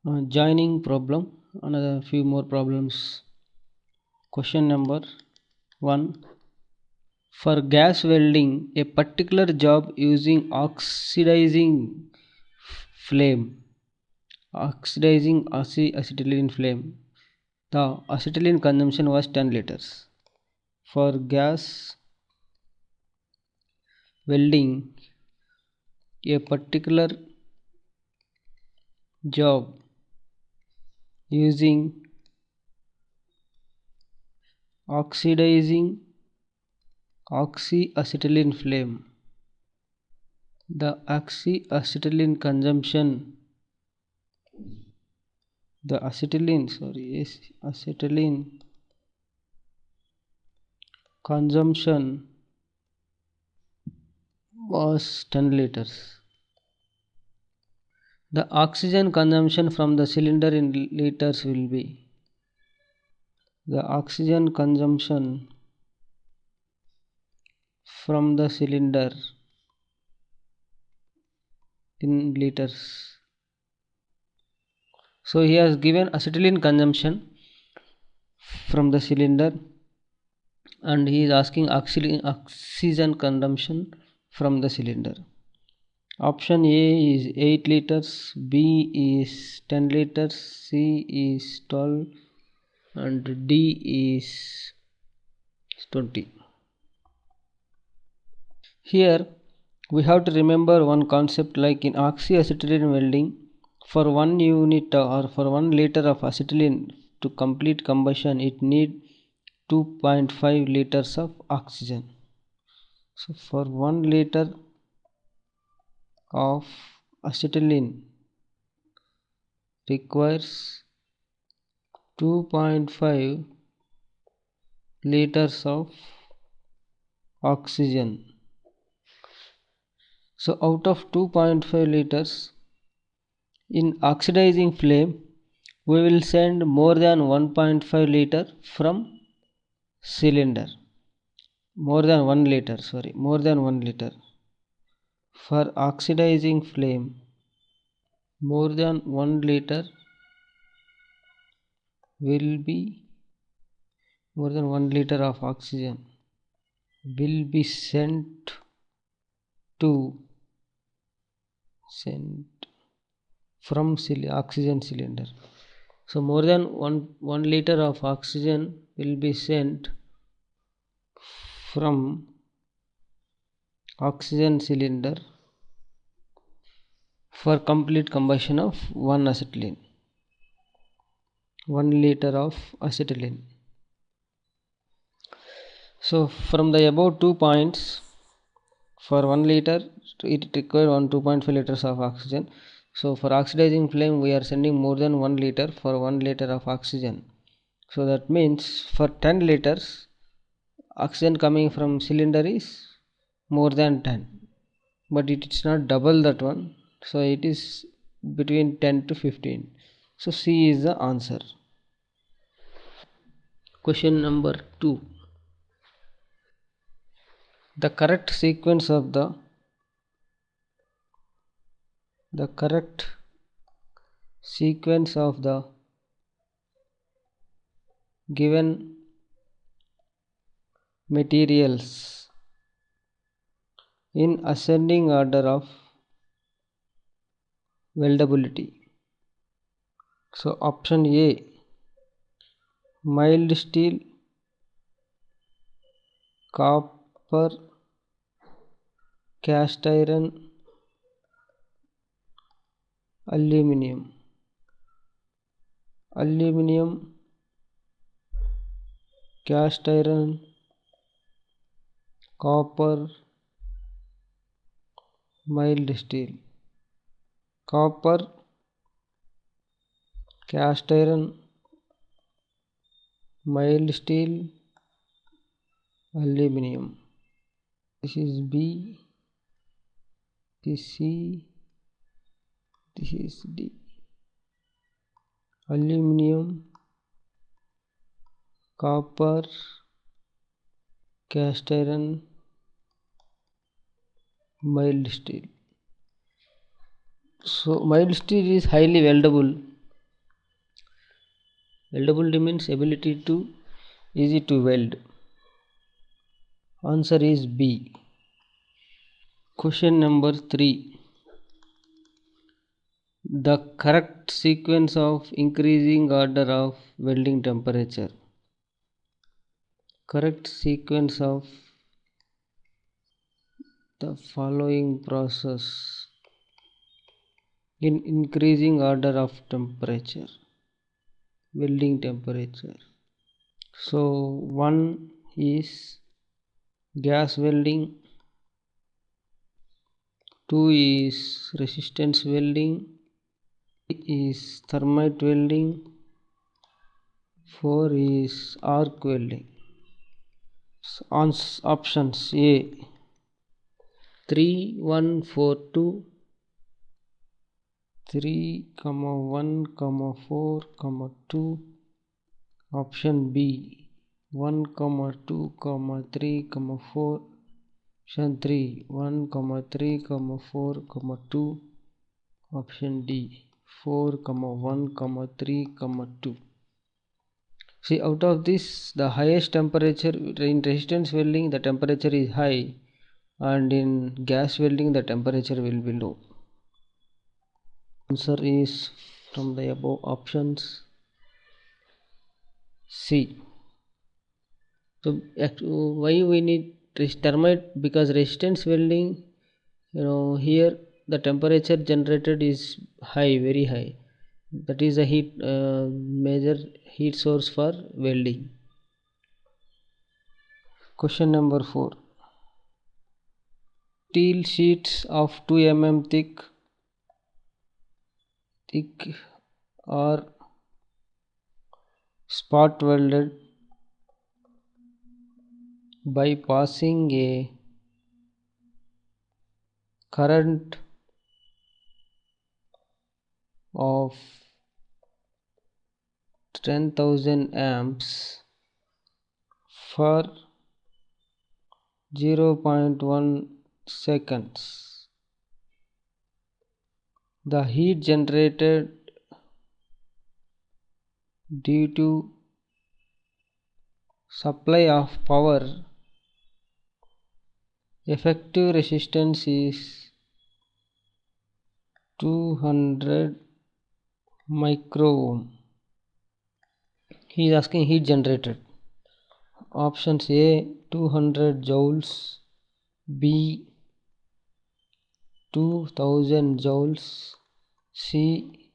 Joining problem, another few more problems. Question number 1. For gas welding, a particular job using flame, acetylene flame, the acetylene consumption was 10 liters. For gas welding, a particular job using oxyacetylene flame, the acetylene consumption, acetylene consumption was 10 liters. The oxygen consumption from the cylinder in liters will be, the oxygen consumption from the cylinder in liters. So he has given acetylene consumption from the cylinder and he is asking oxygen consumption from the cylinder. Option A is 8 liters, B is 10 liters, C is 12 and D is 20. Here we have to remember one concept, like in oxyacetylene welding, for 1 unit or for 1 liter of acetylene to complete combustion it need 2.5 liters of oxygen. So for 1 liter of acetylene requires 2.5 liters of oxygen. So out of 2.5 liters, in oxidizing flame we will send more than 1.5 liter from cylinder, more than 1 liter for oxidizing flame, more than 1 liter will be, more than 1 liter of oxygen will be sent from oxygen cylinder. So more than 1 liter of oxygen will be sent from oxygen cylinder for complete combustion of 1 liter of acetylene. So from the above 2 points, for 1 liter it requires 2.5 liters of oxygen. So for oxidizing flame we are sending more than 1 liter for 1 liter of oxygen. So that means for 10 liters oxygen coming from cylinder is more than 10, but it is not double that one, so it is between 10 to 15. So C is the answer. Question number 2. The correct sequence of the given materials in ascending order of weldability. So option A, mild steel, copper, cast iron, aluminum, cast iron, copper, mild steel. Copper, cast iron, mild steel, aluminum. This is B, this is C, this is D. Aluminum, copper, cast iron, mild steel. So mild steel is highly weldable Weldability means ability to easy to weld. Answer is B. Question number 3. The correct sequence of increasing order of welding temperature. Correct sequence of the following process in increasing order of temperature, welding temperature. So 1 is gas welding, 2 is resistance welding, 3 is thermite welding, 4 is arc welding. So options A 3 1 4 2, 3 1 4 2. Option B 1 2 3 4. Option 3 1 3 4 2. Option D 4 1 3 2. See, out of this, the highest temperature in resistance welding, the temperature is high, and in gas welding, the temperature will be low. Answer is from the above options C. So why we need thermite? Because resistance welding, here the temperature generated is high, very high. That is a major heat source for welding. Question number 4. Steel sheets of 2 mm thick are spot welded by passing a current of 10,000 amps for 0.1 seconds. The heat generated due to supply of power, effective resistance is 200 micro ohm. He is asking heat generated. Options A 200 joules, B 2000 joules, C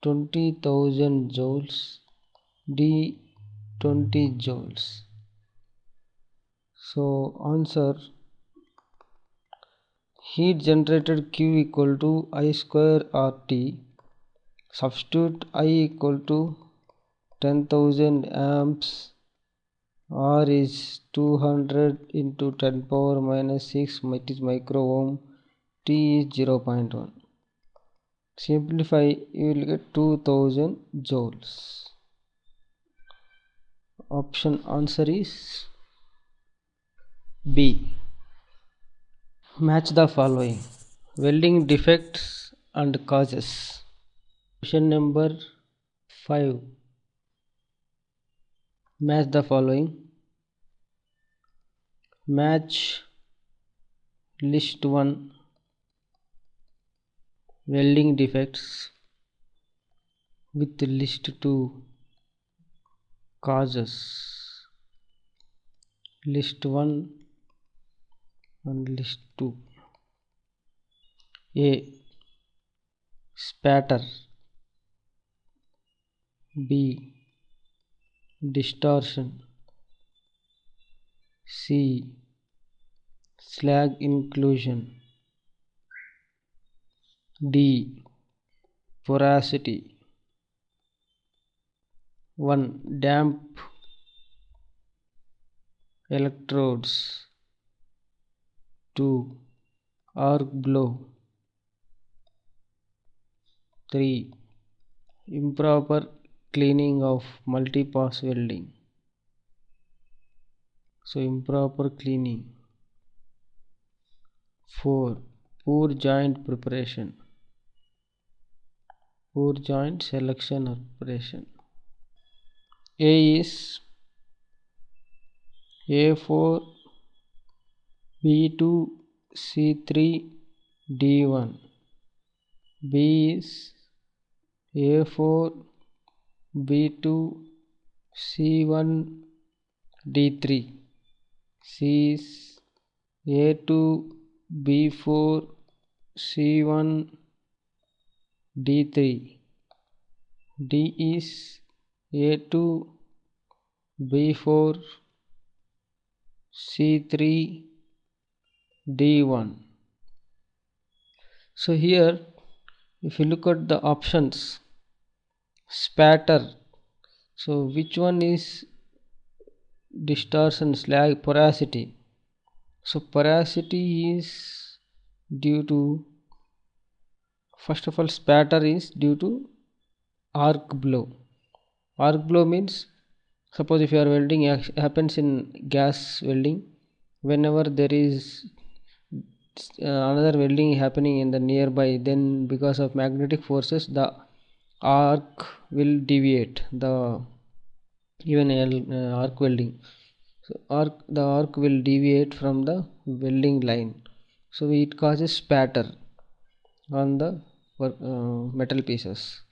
20,000 joules, D 20 joules. So answer, heat generated Q equal to I square RT. Substitute I equal to 10,000 amps, R is 200 into 10 power minus 6, it is micro ohm, T is 0.1. Simplify, you will get 2000 joules. Option answer is B. Match the following. Welding defects and causes. Question number 5. Match the following. Match list 1 welding defects with list 2 causes. List 1 and list 2. A. Spatter. B. Distortion. C. Slag inclusion. D. Porosity. 1. Damp electrodes. 2. Arc blow. 3. Improper cleaning of multi-pass welding. So improper cleaning. 4. Poor joint preparation. Poor joint selection or preparation. A is A4 B2 C3 D1. B is A4 B2 C1 D3. C is A2 B4 C1 D3. D is A2 B4 C3 D1. So here if you look at the options, spatter, so which one is distortion slag porosity? So porosity is due to, first of all, spatter is due to arc blow. Arc blow means, suppose if you are welding, happens in gas welding, whenever there is another welding happening in the nearby, then because of magnetic forces the arc will deviate, the even arc welding, so the arc will deviate from the welding line, so it causes spatter on the metal pieces,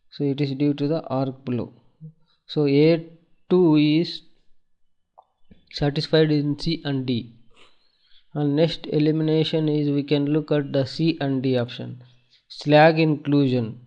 so it is due to the arc blow. So A2 is satisfied in C and D. And next elimination is, we can look at the C and D option. Slag inclusion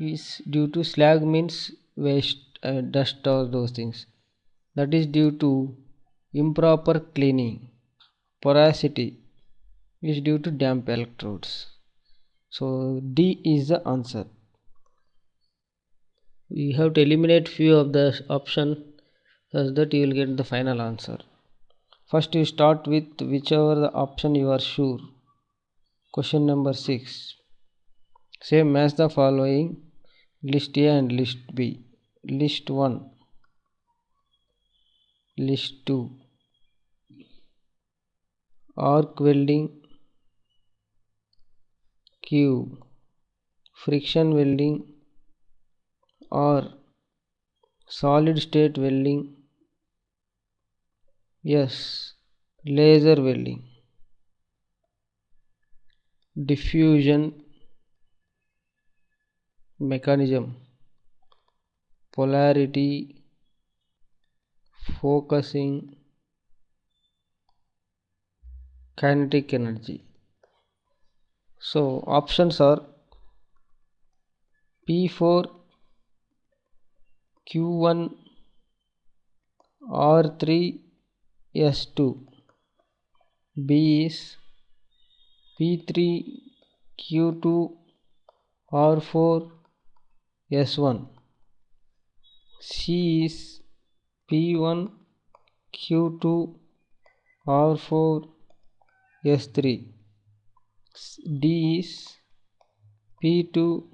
is due to, slag means waste, dust or those things, that is due to improper cleaning. Porosity is due to damp electrodes. So D is the answer. We have to eliminate few of the option, such that you will get the final answer. First you start with whichever the option you are sure. Question number 6. Say match the following, list A and list B. List 1, list 2, arc welding Q, friction welding R, solid state welding S, laser welding. Diffusion mechanism, polarity, focusing, kinetic energy. So options are P4 Q1 R3 S2. B is P3 Q2 R4 S1. C is P1 Q2 R4 S3. D is P2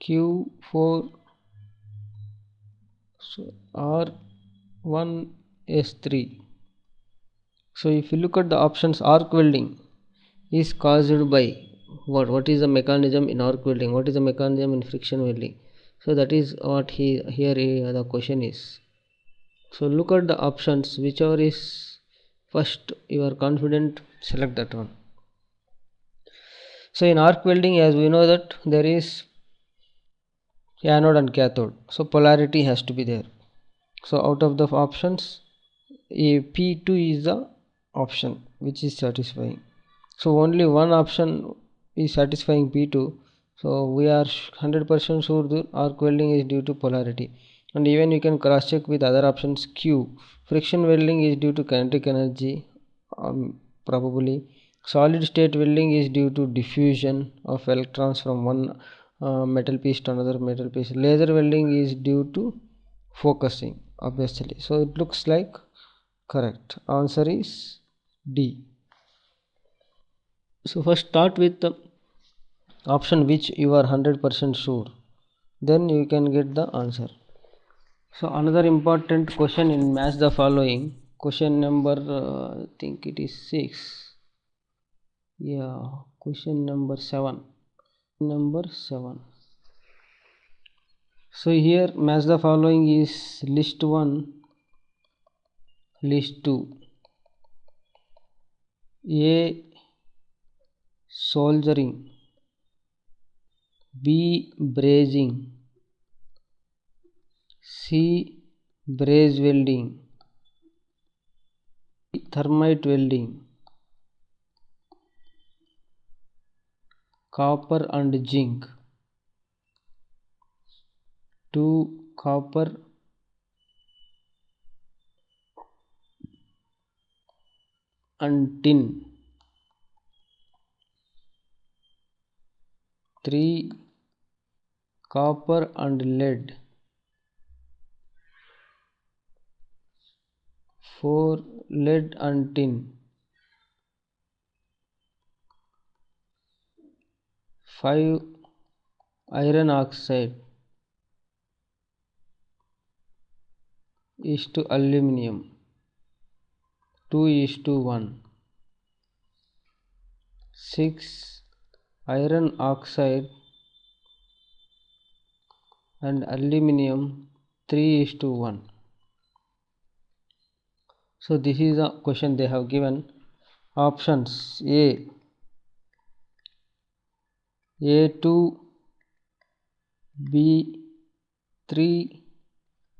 Q4 R1 S3. So if you look at the options, arc welding is caused by what is the mechanism in arc welding, what is the mechanism in friction welding, so that is what the question is. So look at the options, whichever is first you are confident, select that one. So in arc welding, as we know that there is anode and cathode, so polarity has to be there. So out of the options, P2 is the option which is satisfying. So only one option is satisfying P2. So we are 100% sure that arc welding is due to polarity. And even you can cross check with other options. Q, friction welding is due to kinetic energy, probably. Solid state welding is due to diffusion of electrons from one metal piece to another metal piece. Laser welding is due to focusing, obviously. So it looks like correct. Answer is D. So first start with the option which you are 100% sure, then you can get the answer. So another important question in match the following, question number I think it is 6, question number 7. So here match the following is list 1, list 2. A. Soldering, B. Brazing, C. Braze welding, thermite welding, copper and zinc. 2. Copper and tin. 3. Copper and lead. 4. Lead and tin. 5. Iron oxide is to aluminum, 2:1. 6. Iron oxide and aluminum, 3:1. So this is a question they have given. Options: A2, B3,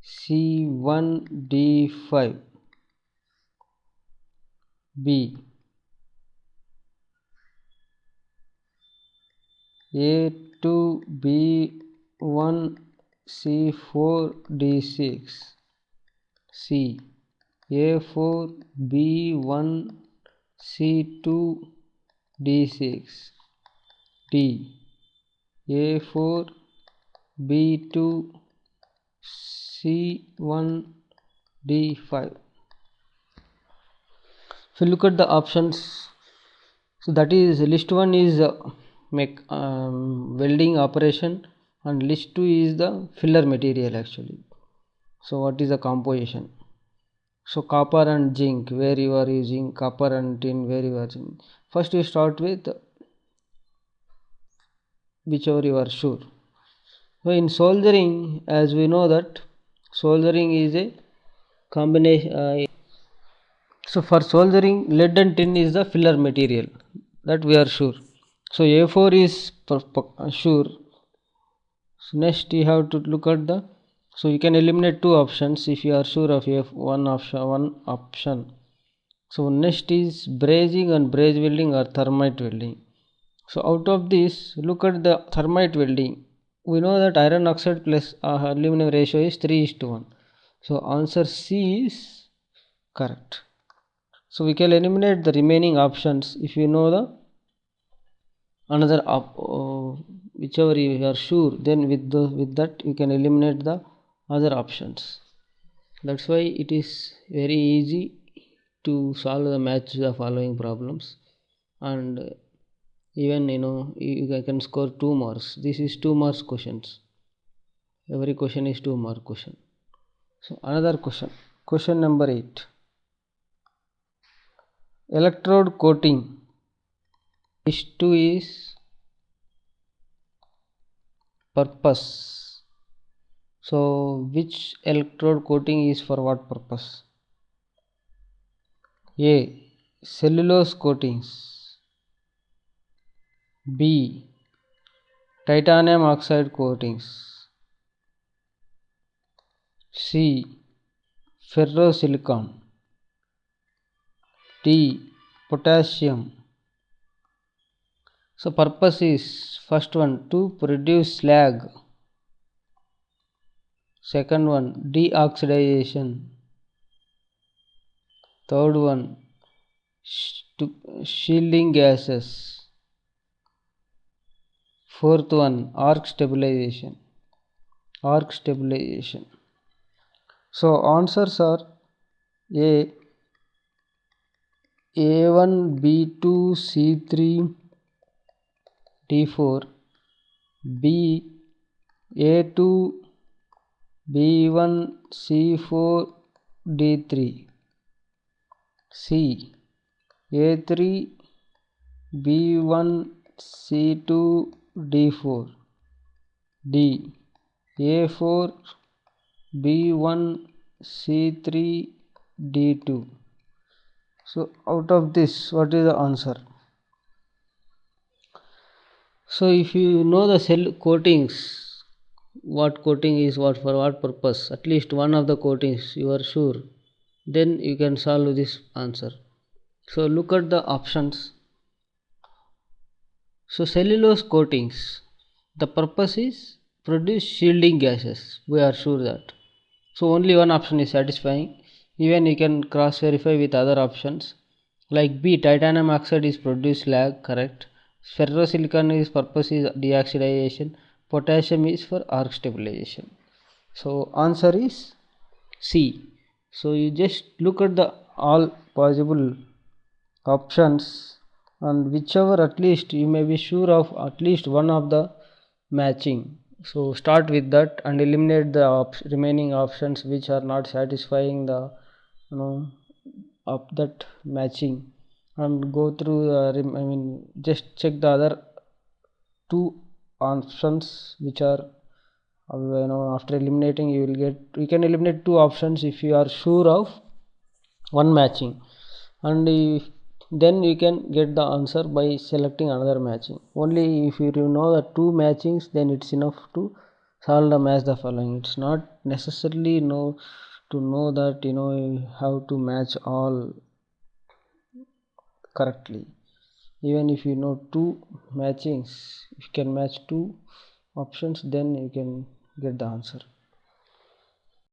C1, D5. B. A2, B1, C4, D6. C. A4, B1, C2, D6. D. A4, B2, C1, D5. If you look at the options, so that is list 1 is welding operation, and list 2 is the filler material actually. So what is the composition? So copper and zinc, where you are using copper and tin, where you are using. First you start with whichever you are sure. So in soldering, as we know that soldering is a combination. So for soldering, lead and tin is the filler material, that we are sure. So A4 is sure. So next you have to look at the, so you can eliminate two options if you are sure of one option. So next is brazing and braze welding or thermite welding. So out of this, look at the thermite welding. We know that iron oxide plus aluminum ratio is 3:1. So answer C is correct. So we can eliminate the remaining options if you know the another whichever you are sure, then with that you can eliminate the other options. That's why it is very easy to solve the match the following problems. And even you can score 2 marks. This is 2 marks questions. Every question is 2 mark question. So another question number 8. Electrode coating. This 2 is purpose. So which electrode coating is for what purpose? A. Cellulose coatings. B. Titanium oxide coatings. C. Ferrosilicon. D. Potassium. So purpose is first one to produce slag. Second one deoxidation. Third one shielding gases. Fourth one arc stabilization. So answers are A. A1, B2, C3, D4. B. A2, B1, C4, D3. C. A3, B1, C2, D4. D. A4 B1 C3 D2. So out of this, what is the answer? So if you know the cell coatings, what coating is what for what purpose, at least one of the coatings you are sure, then you can solve this answer. So look at the options. So cellulose coatings, the purpose is produce shielding gases. We are sure that. So only one option is satisfying. Even you can cross verify with other options. Like B, titanium oxide is produced lag, correct. Ferrosilicon is purpose is deoxidization. Potassium is for arc stabilization. So answer is C. So you just look at the all possible options, and whichever at least you may be sure of at least one of the matching. So start with that and eliminate the remaining options which are not satisfying the of that matching, and go through just check the other two options which are after eliminating you can eliminate two options if you are sure of one matching, and then you can get the answer by selecting another matching. Only if you know the two matchings, then it's enough to solve the match the following. It's not necessarily know to know that how to match all correctly. Even if you know two matchings, if you can match two options, then you can get the answer.